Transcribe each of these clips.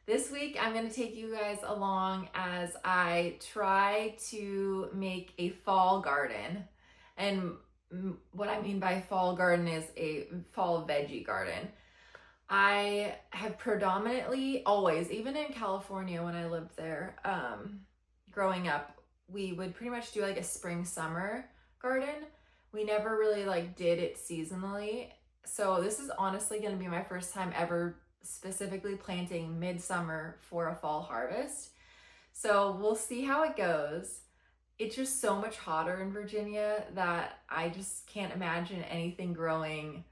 This week, I'm going to take you guys along as I try to make a fall garden. And what I mean by fall garden is a fall veggie garden. I have predominantly always, even in California when I lived there, growing up, we would pretty much do like a spring summer garden. We never really like did it seasonally. So this is honestly going to be my first time ever specifically planting midsummer for a fall harvest. So we'll see how it goes. It's just so much hotter in Virginia that I just can't imagine anything growing,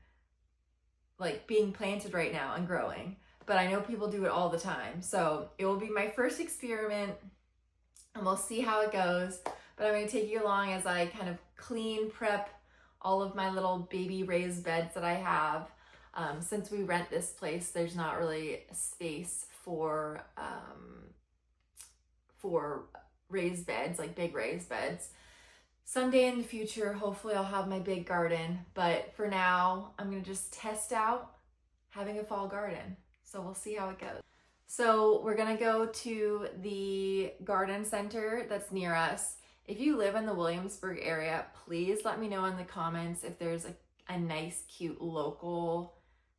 like being planted right now and growing. But I know people do it all the time. So it will be my first experiment and we'll see how it goes. But I'm going to take you along as I kind of clean, prep all of my little baby raised beds that I have. Since we rent this place, there's not really space for raised beds, like big raised beds. Someday in the future, hopefully I'll have my big garden, but for now, I'm gonna just test out having a fall garden. So we'll see how it goes. So we're gonna go to the garden center that's near us. If you live in the Williamsburg area, please let me know in the comments if there's a nice, cute local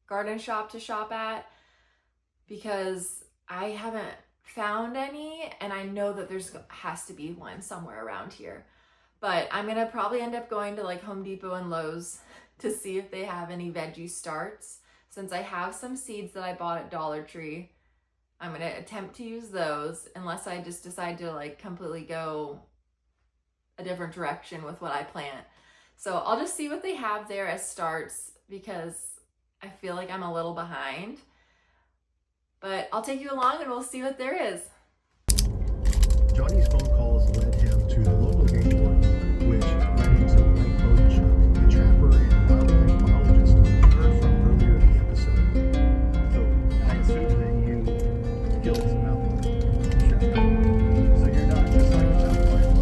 garden shop to shop at, because I haven't found any and I know that there's has to be one somewhere around here. But I'm gonna probably end up going to like Home Depot and Lowe's to see if they have any veggie starts. Since I have some seeds that I bought at Dollar Tree, I'm gonna attempt to use those unless I just decide to like completely go a different direction with what I plant. So I'll just see what they have there as starts because I feel like I'm a little behind. But I'll take you along and we'll see what there is. Johnny's phone calls led him to the local game warden, which led him to Mike Bodenchuk, the trapper and wildlife biologist we heard from earlier in the episode. So I assume that you killed some mountain lions. Sure. So you're not just like a mountain lion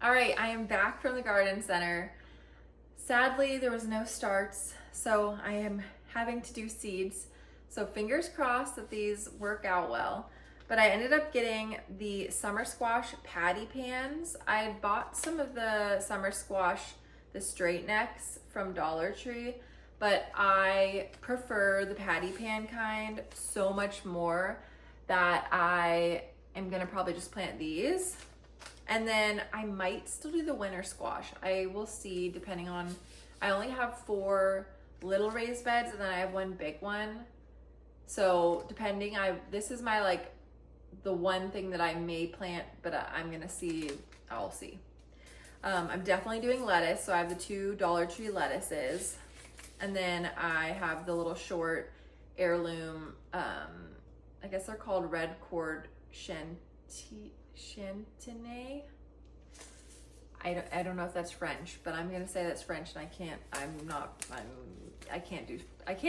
All right, I am back from the garden center. Sadly, there was no starts, so I am having to do seeds. So fingers crossed that these work out well. But I ended up getting the summer squash patty pans. I had bought some of the summer squash, the straight necks from Dollar Tree, but I prefer the patty pan kind so much more that I am gonna probably just plant these. And then I might still do the winter squash. I will see depending on, I only have 4 little raised beds and then I have 1 big one. So depending, this is my like, the one thing that I may plant, but I'm gonna see, I'll see. I'm definitely doing lettuce. So I have the 2 Dollar Tree lettuces. And then I have the little short heirloom, I guess they're called red cord Chantenay. I don't know if that's French, but I'm gonna say that's French, and I can't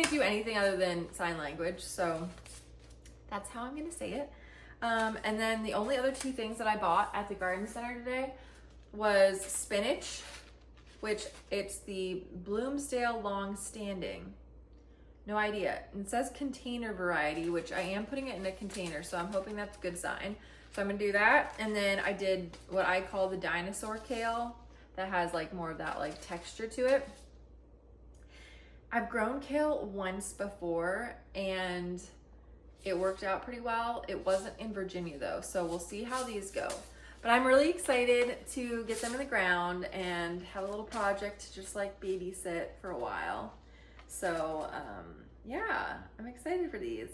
do anything other than sign language, so that's how I'm gonna say it. And then the only other 2 things that I bought at the garden center today was spinach, which it's the Bloomsdale long standing. No idea. It says container variety, which I am putting it in a container, so I'm hoping that's a good sign. So I'm gonna do that. And then I did what I call the dinosaur kale that has like more of that like texture to it. I've grown kale once before and it worked out pretty well. It wasn't in Virginia though, so we'll see how these go. But I'm really excited to get them in the ground and have a little project to just like babysit for a while. So yeah, I'm excited for these.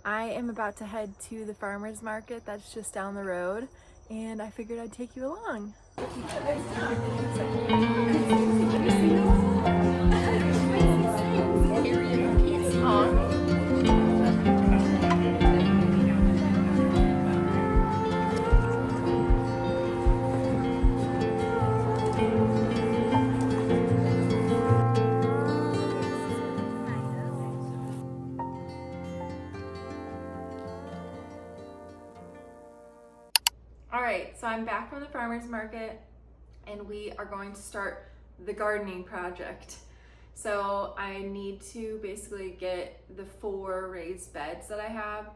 I am about to head to the farmer's market that's just down the road, and I figured I'd take you along. All right, so I'm back from the farmer's market and we are going to start the gardening project. So I need to basically get the 4 raised beds that I have,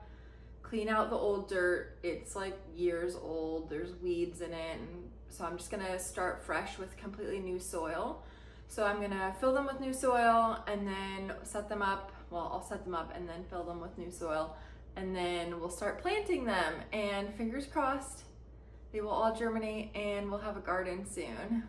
clean out the old dirt. It's like years old, there's weeds in it, and so I'm just gonna start fresh with completely new soil. So I'm gonna fill them with new soil and then set them up. Well, I'll set them up and then fill them with new soil, and then we'll start planting them, and fingers crossed they will all germinate and we'll have a garden soon.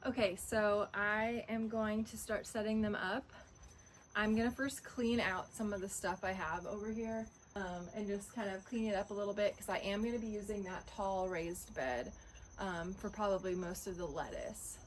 Okay, so I am going to start setting them up. I'm gonna first clean out some of the stuff I have over here, and just kind of clean it up a little bit, because I am gonna be using that tall raised bed for probably most of the lettuce.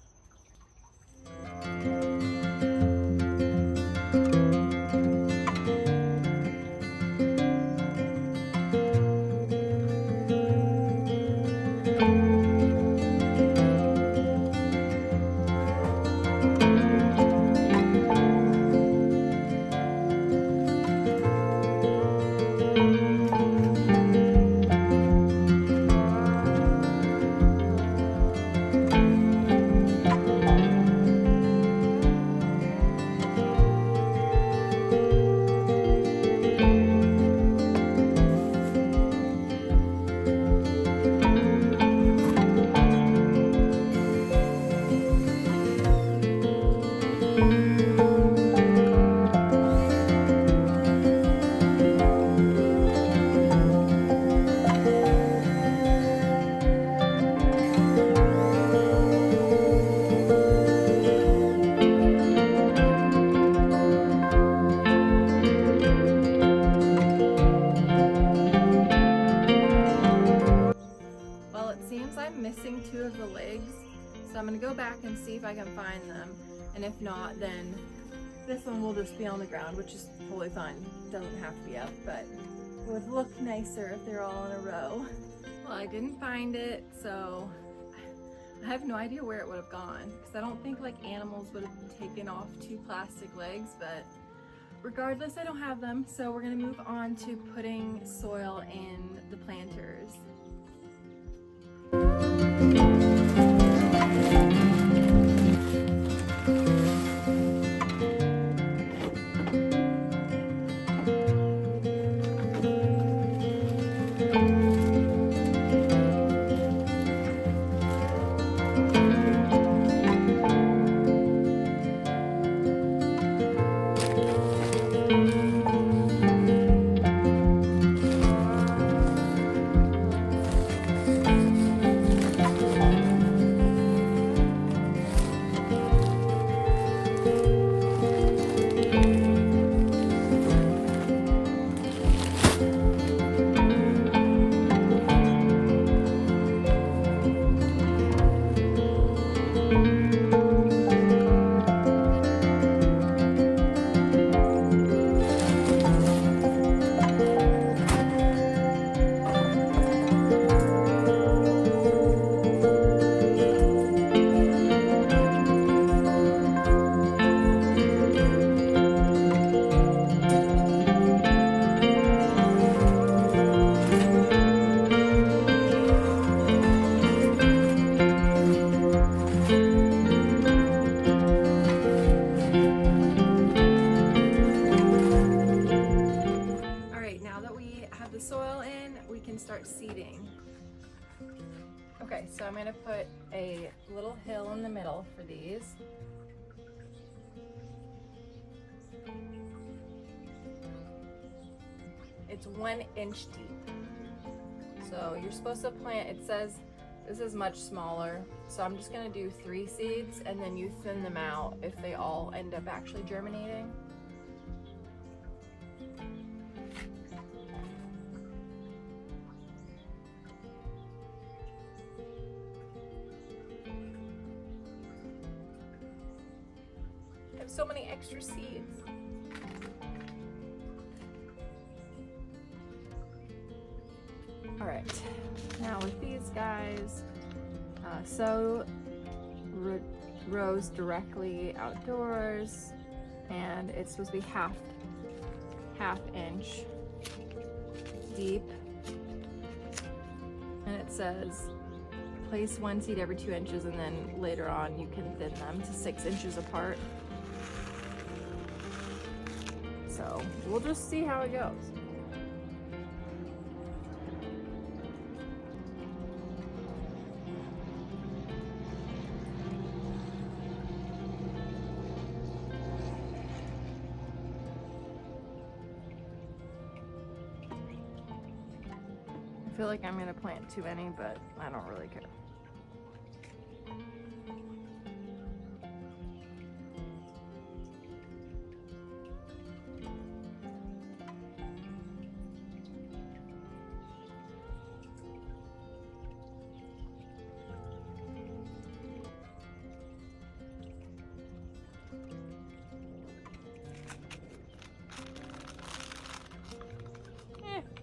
Missing 2 of the legs, so I'm gonna go back and see if I can find them, and if not, then this one will just be on the ground, which is totally fine. Doesn't have to be up, but it would look nicer if they're all in a row. Well, I didn't find it, so I have no idea where it would have gone, because I don't think like animals would have taken off 2 plastic legs, but regardless, I don't have them, so we're gonna move on to putting soil in the planters. Okay, so I'm gonna put a little hill in the middle for these. It's 1 inch deep. So you're supposed to plant, it says this is much smaller. So I'm just gonna do 3 seeds and then you thin them out if they all end up actually germinating. I have so many extra seeds. All right, now with these guys, sow rows directly outdoors, and it's supposed to be half inch deep, and it says place 1 seed every 2 inches, and then later on you can thin them to 6 inches apart. So we'll just see how it goes. I feel like I'm gonna plant too many, but I don't really care.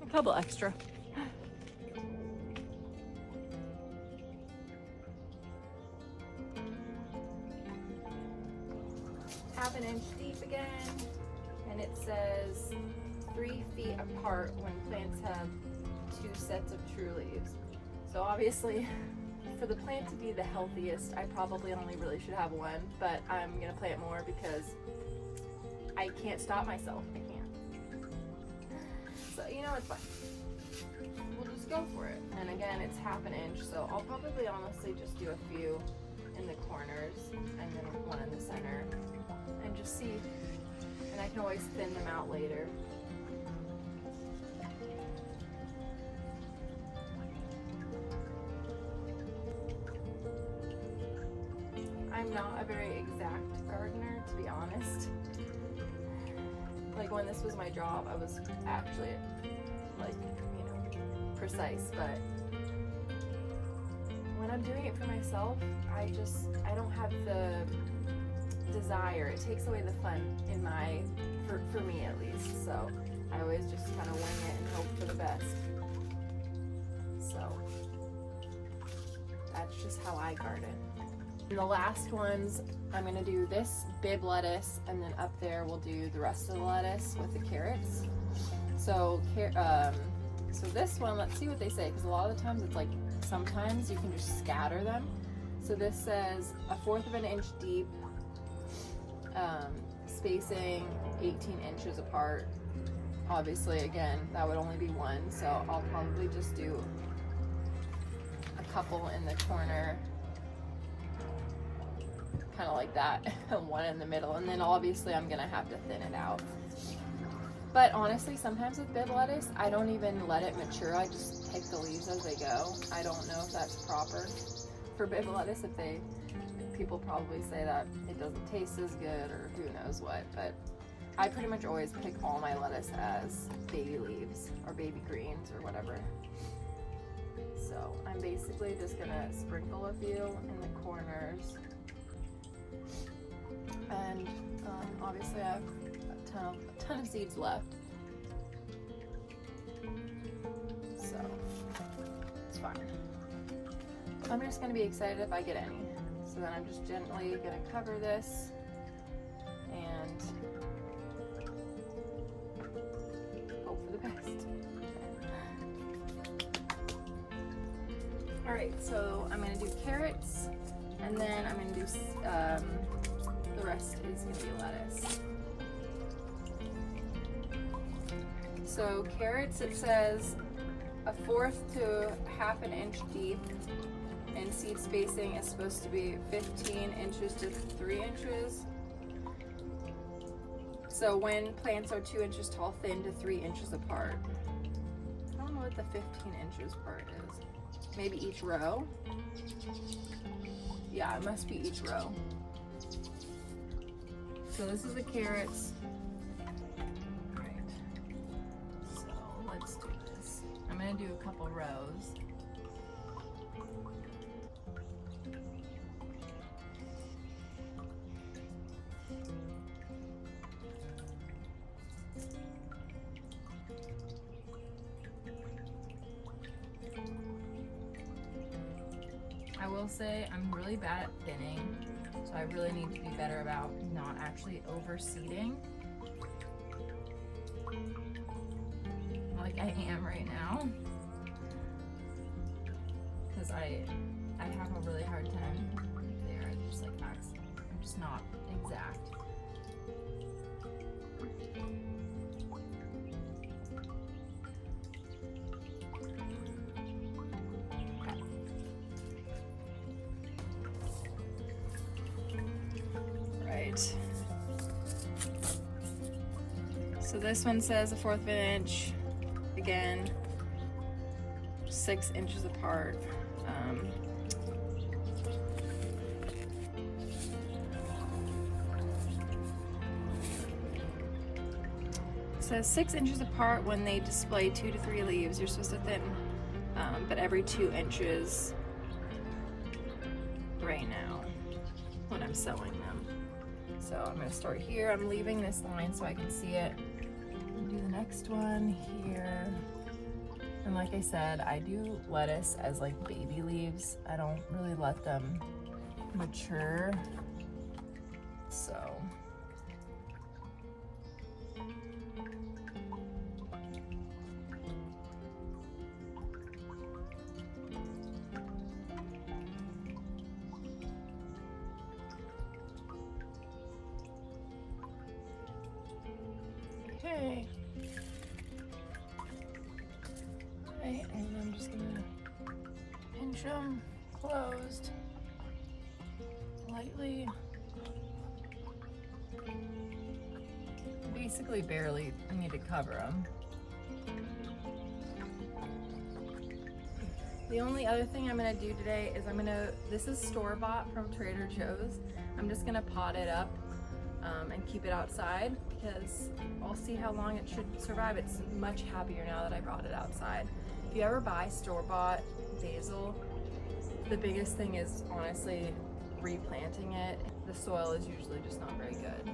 A couple extra. Half an inch deep again, and it says 3 feet apart when plants have 2 sets of true leaves. So obviously, for the plant to be the healthiest, I probably only really should have 1, but I'm gonna plant more because I can't stop myself. I can't. So you know, it's fine. We'll just go for it. And again, it's half an inch, so I'll probably honestly just do a few in the corners and then 1 in the center. And just see, and I can always thin them out later. I'm not a very exact gardener, to be honest. Like when this was my job, I was actually like, you know, precise, but when I'm doing it for myself, I don't have the desire. It takes away the fun in for me at least. So I always just kind of wing it and hope for the best. So that's just how I garden. And the last ones, I'm gonna do this bib lettuce, and then up there we'll do the rest of the lettuce with the carrots. So this one, let's see what they say, because a lot of the times it's like, sometimes you can just scatter them. So this says 1/4 of an inch deep, spacing 18 inches apart. Obviously, again, that would only be 1, so I'll probably just do a couple in the corner, kind of like that, and 1 in the middle, and then obviously I'm gonna have to thin it out. But honestly, sometimes with bib lettuce, I don't even let it mature. I just pick the leaves as they go. I don't know if that's proper for bib lettuce. People probably say that it doesn't taste as good, or who knows what, but I pretty much always pick all my lettuce as baby leaves or baby greens or whatever. So I'm basically just gonna sprinkle a few in the corners. And obviously I have a ton of seeds left. So it's fine. I'm just gonna be excited if I get any. So then I'm just gently gonna cover this and hope for the best. All right, so I'm gonna do carrots, and then I'm gonna do the rest is gonna be lettuce. So carrots, it says 1/4 to 1/2 inch deep, and seed spacing is supposed to be 15 inches to 3 inches. So when plants are 2 inches tall, thin to 3 inches apart. I don't know what the 15 inches part is. Maybe each row? Yeah, it must be each row. So this is the carrots. Right. So let's do this. I'm gonna do a couple rows. I will say I'm really bad at thinning, so I really need to be better about not actually overseeding, like I am right now, because I have a really hard time there. Just like Max, I'm just not exact. So this one says 1/4 of an inch, again, 6 inches apart. It says 6 inches apart when they display 2 to 3 leaves. You're supposed to thin, but every 2 inches right now when I'm sewing them. So I'm going to start here. I'm leaving this line so I can see it. Do the next one here. And like I said, I do lettuce as like baby leaves. I don't really let them mature. So okay. Right, and I'm just gonna pinch them closed lightly. Basically barely need to cover them. The only other thing I'm gonna do today is this is store-bought from Trader Joe's. I'm just gonna pot it up and keep it outside because I'll see how long it should survive. It's much happier now that I brought it outside. If you ever buy store-bought basil, the biggest thing is honestly replanting it. The soil is usually just not very good.